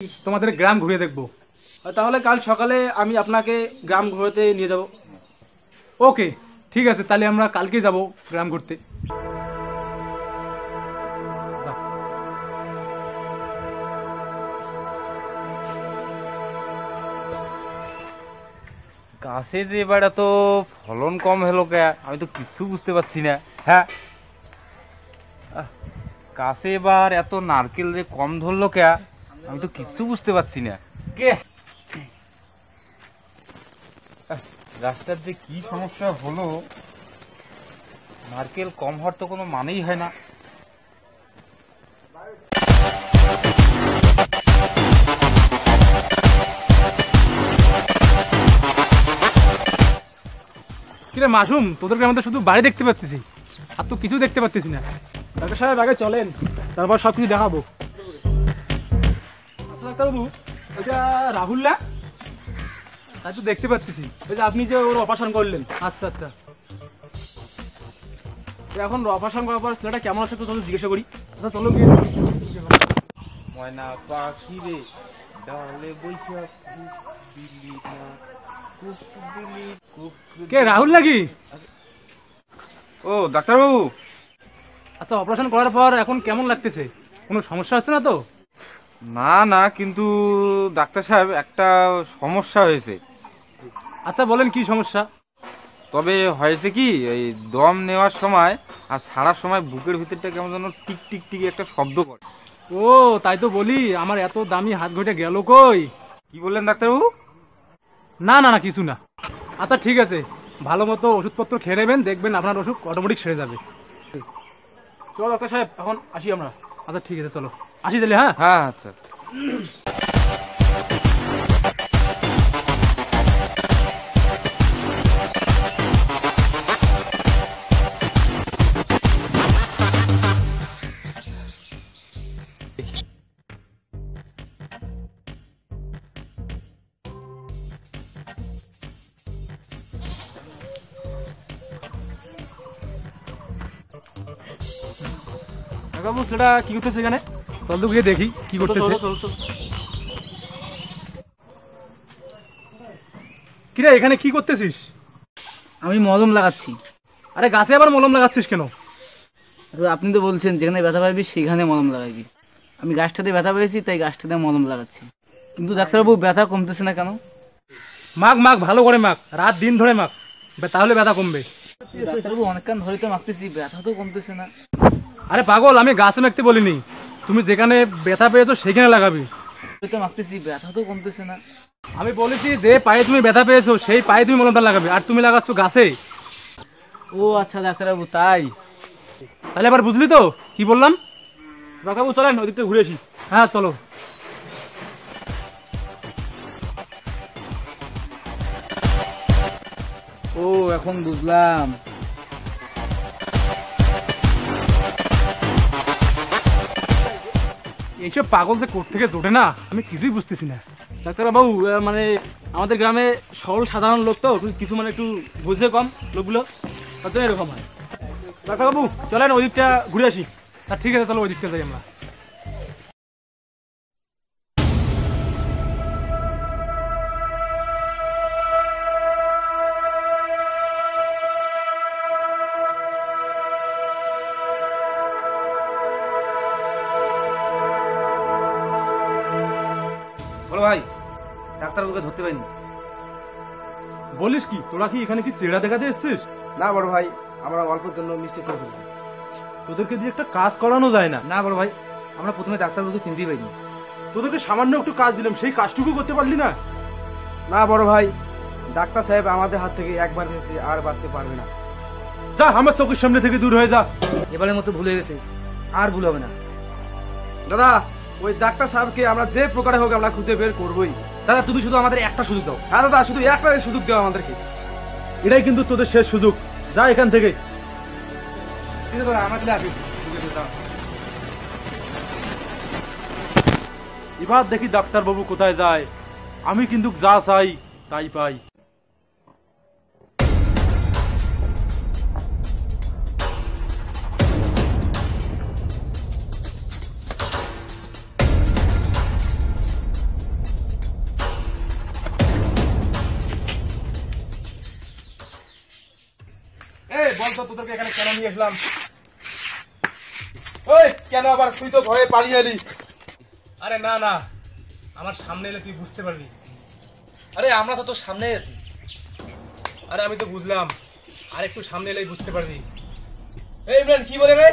তোমাদের গ্রাম ঘুরে দেখবো। তাহলে কাল সকালে আমি আপনাকে গ্রাম ঘুরতে নিয়ে যাব। ওকে, ঠিক আছে, তাহলে আমরা কালকে যাব গ্রাম ঘুরতে। গাছে যে এবার এত ফলন কম হলো কে, আমি তো কিছু বুঝতে পারছি না। হ্যাঁ, গাছে এবার এত নারকেল যে কম ধরলো কে, আমি তো কিছু বুঝতে পারছি না। কে গাছটার যে কি সমস্যা হলো, নারকেল কম হওয়ার তো কোনো মানেই হয় না। কিরে মাসুম, তোদের গ্রামে শুধু বাড়ি দেখতে পাচ্ছি, আর তো কিছু দেখতে পাচ্ছি না। ডাক্তার সাহেব আগে চলেন, তারপর সবকিছু দেখাবো। আচ্ছা ডাক্তারবাবু, এটা রাহুল না? তাই তো দেখতে পাচ্ছি। ওই যে আপনি যে ওর অপারেশন করলেন। আচ্ছা আচ্ছা, এখন অপারেশন করার পর ছেলেটা কেমন আছে তো চলো জিজ্ঞাসা করি। আচ্ছা চলো গিয়ে। ময়না পাখি রে ডালে বৈশা দিলি না, কে রাহুল নাকি? ও ডাক্তারবাবু, আচ্ছা, অপারেশন করার পর এখন কেমন লাগতেছে? কোনো সমস্যা হচ্ছে না তো? না না, কিন্তু ডাক্তার সাহেব একটা সমস্যা হয়েছে। আচ্ছা বলেন, কি সমস্যা? তবে হয়েছে কি, এই দম নেওয়ার সময় আর সারার সময় বুকের ভিতরটা কেমন যেন টিক টিক টিক একটা শব্দ করে। ও তাই তো বলি, আমার এত দামি হাত ঘটে গেল কই? কি বললেন ডাক্তারবাবু? না না না, কিছু না। আচ্ছা ঠিক আছে, ভালো মতো ওষুধপত্র খেয়ে নেবেন, দেখবেন আপনার অসুখ অটোমেটিক সেরে যাবে। চলো ডাক্তার সাহেব, এখন আসি আমরা। আচ্ছা ঠিক আছে, চলো আসি তাহলে। হ্যাঁ হ্যাঁ আচ্ছা। ডাক্তারবাবু, ছেলেটা কি করতেছে এখানে? চল তো গিয়ে দেখি কি করতেছে। চলো, চলো, চলো। কিরে, এখানে কি করতেছিস? আমি মলম লাগাচ্ছি। আরে গাছে আবার মলম লাগাচ্ছিস কেন? আপনি তো বলছেন যেখানে ব্যথা পাবি সেখানে মলম লাগাবি। আমি গাছটাতে ব্যথা পেয়েছি তাই গাছটাতে মলম লাগাচ্ছি। কিন্তু ডাক্তারবাবু, ব্যথা কমতেছে না কেন? মাখ মাখ, ভালো করে মাখ, রাত দিন ধরে মাখ, তাহলে ব্যথা কমবে। ডাক্তারবাবু, অনেকক্ষণ ধরে তো মাখতেছি, ব্যথা তো কমতেছে না। আরে পাগল, আমি গাছে মাখতে বলিনি, তুমি যেখানে ব্যথা পেয়েছো সেখানে লাগাবি। মাখতেছি, ব্যথা তো কমতেছে না। আমি বলেছি যে পায়ে তুমি ব্যথা পেয়েছো সেই পায়ে তুমি মলমটা লাগাবে, আর তুমি লাগাচ্ছ গাছে। ও আচ্ছা ডাক্তারবাবু, তাই? তাহলে এবার বুঝলি তো কি বললাম? ডাক্তারবাবু চলেন, ওদিকটা ঘুরে আসি। হ্যাঁ চলো। ও এখন বুঝলাম। এইসব পাগল যে কোথেকে জোটে না, আমি কিছুই বুঝতেছি না। ডাক্তারবাবু, মানে আমাদের গ্রামে সরল সাধারণ লোক তো, কিছু মানে একটু বুঝে কম লোকগুলো, তার জন্য এরকম হয়। ডাক্তারবাবু চলেন, ওদিকটা ঘুরে আসি। ঠিক আছে, চলো ওই দিকটা যাই আমরা। বলো ভাই, ডাক্তারবাবুকে ধরতে পারিনি। বলিস কি, তোরা কি এখানে কি চেড়া দেখাতে এসছিস? না বড় ভাই, আমরা অল্পের জন্য মিষ্টি করে ফেলবো। তোদেরকে দিয়ে একটা কাজ করানো যায় না? না বড় ভাই, আমরা প্রথমে ডাক্তারবাবুকে চিনতেই পারিনি। তোদেরকে সামান্য একটু কাজ দিলাম, সেই কাজটুকু করতে পারলি না? না বড় ভাই, ডাক্তার সাহেব আমাদের হাত থেকে একবার ভেসে আর বাঁচতে পারবে না। যা, আমার চোখের সামনে থেকে দূর হয়ে যা। এবারের মতো ভুলে গেছে, আর ভুল হবে না। দাদা, ওই ডাক্তার সাহেবকে আমরা যে প্রকারে হোক আমরা খুঁজে বের করবোই। দাদা তুমি শুধু আমাদের একটা সুযোগ দাও। হ্যাঁ দাদা, শুধু একটা সুযোগ দেওয়া আমাদেরকে। এটাই কিন্তু তোদের শেষ সুযোগ, যা এখান থেকে। ঠিক আছে দাদা, আমরা চলে আসি। এবার দেখি ডাক্তার বাবু কোথায় যায়। আমি কিন্তু যা চাই তাই পাই। তো তোদেরকে এখানে কেন নিয়ে আসলাম? ওই কেন আবার তুই তো ভয়ে পালিয়ে এলি? আরে না না, আমার সামনে এলে তুই বুঝতে পারবি। আরে আমরা তো তোর সামনে আছি। আরে আমি তো বুঝলাম, আর একটু সামনে এলেই বুঝতে পারবি। এই ইমরান কি বলে রে?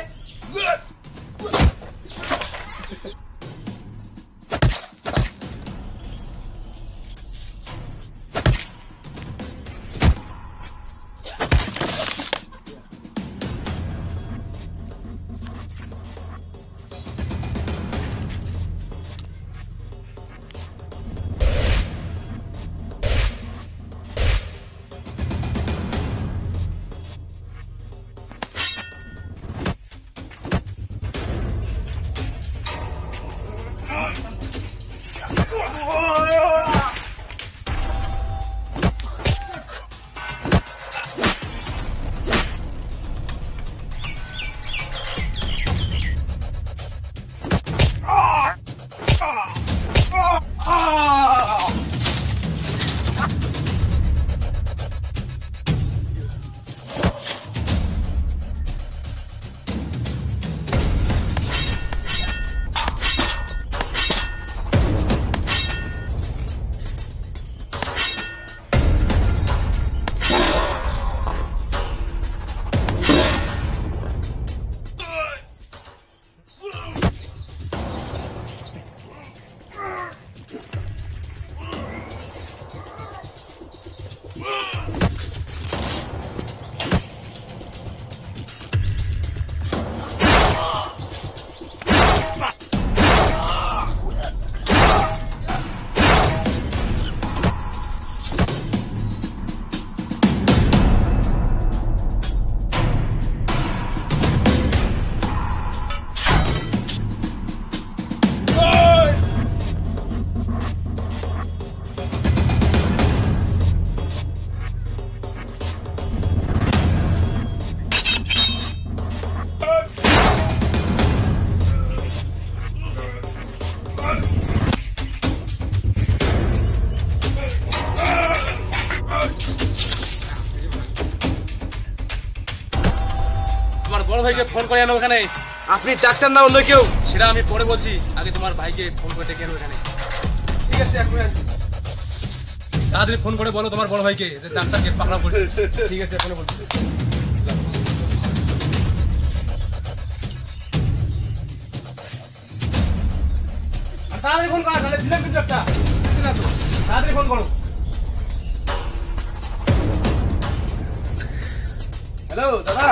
বড় ভাইকে ফোন করে আনো ওখানে। আপনি ডাক্তার না অন্য কেউ সেটা আমি পরে বলছি, আগে তোমার ভাইকে ফোন করে ডেকে আনো এখানে। ঠিক আছে এখন আনছি। তাড়াতাড়ি ফোন করে বলো তোমার বড় ভাইকে যে ডাক্তারকে পাকড়াও করছে। ঠিক আছে ফোনে বলছি। তাড়াতাড়ি ফোন করো, তাহলে দিলাম কিন্তু একটা। তাড়াতাড়ি ফোন করো। হ্যালো দাদা,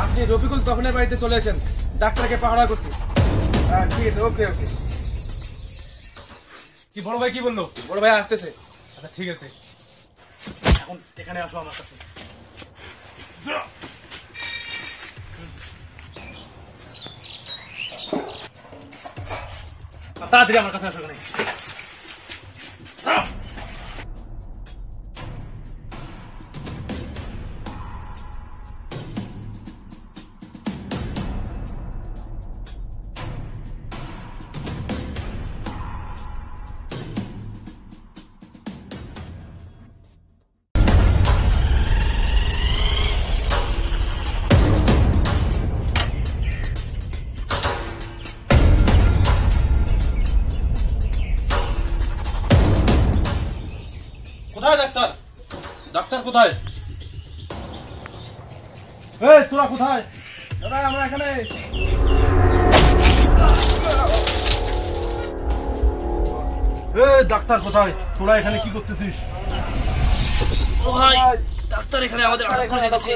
আপনি রফিকুল তখনের বাড়িতে চলে এসেন, ডাক্তারকে পাহারা করছি। হ্যাঁ ঠিক আছে, ওকে ওকে। কি বড় ভাই কি বললো? বড় ভাই আসতেছে। আচ্ছা ঠিক আছে, এখন এখানে আসো আমার কাছে। তাড়াতাড়ি আমার কাছে আসো এখানে। কোথায় ডাক্তার? ডাক্তার কোথায়? এই তোরা কোথায়? দাদা আমরা এখানে। ডাক্তার কোথায়? তোরা এখানে কি করতেছিস? ও ভাই, ডাক্তার এখানে আমাদের আটক করে রেখেছে।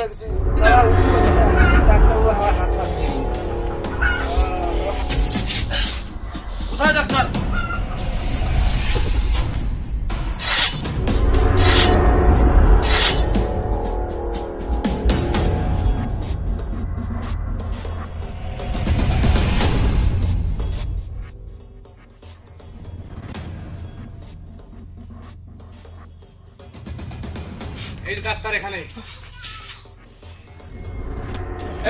কোথায় ডাক্তার? এই ডাক্তার এখানে।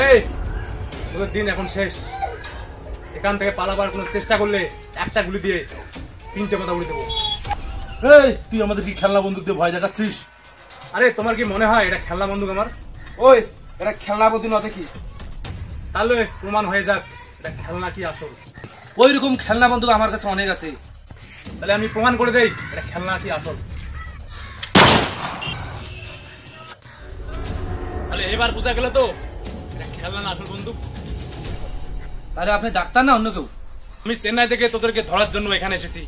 এই তোদের দিন এখন শেষ। এখান থেকে পালাবার কোনো চেষ্টা করলে একটা গুলি দিয়ে 3টে মাথা উড়ে দেবো। এই তুই আমাদের কি খেলনা বন্দুক দিয়ে ভয় দেখাচ্ছিস? আরে তোমার কি মনে হয় এটা খেলনা বন্দুক আমার? ওই এটা খেলনা প্রতি না দেখি, তাহলে প্রমাণ হয়ে যাক এটা খেলনা কি আসল। ওই রকম খেলনা বন্দুক আমার কাছে অনেক আছে। তাহলে আমি প্রমাণ করে দেই এটা খেলনা কি আসল। তাহলে এবার বোঝা গেল তো এটা খেলনা না আসল বন্দুক। তাহলে আপনি ডাক্তার না অন্য কেউ? আমি চেন্নাই থেকে তোদেরকে ধরার জন্য এখানে এসেছি।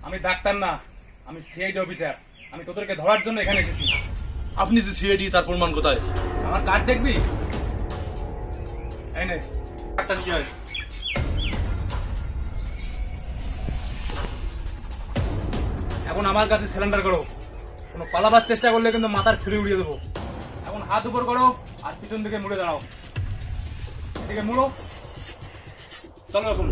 আমি ডাক্তার না, আমি সিআইডি অফিসার। আমি তোদেরকে ধরার জন্য এখানে এসেছি। আপনি যে সিআইডি তার প্রমাণ কোথায়? আমার কার্ড দেখবি? এই নে কার্ডটা নিয়ে আয়। এখন আমার কাছে সিলিন্ডার করো। কোনো পালাবার চেষ্টা করলে কিন্তু মাথার খুলি উড়িয়ে দেবো। এখন হাত উপর করো আর পিছন দিকে মুড়ে দাঁড়াও। এদিকে মুড়ো, চলো এখন।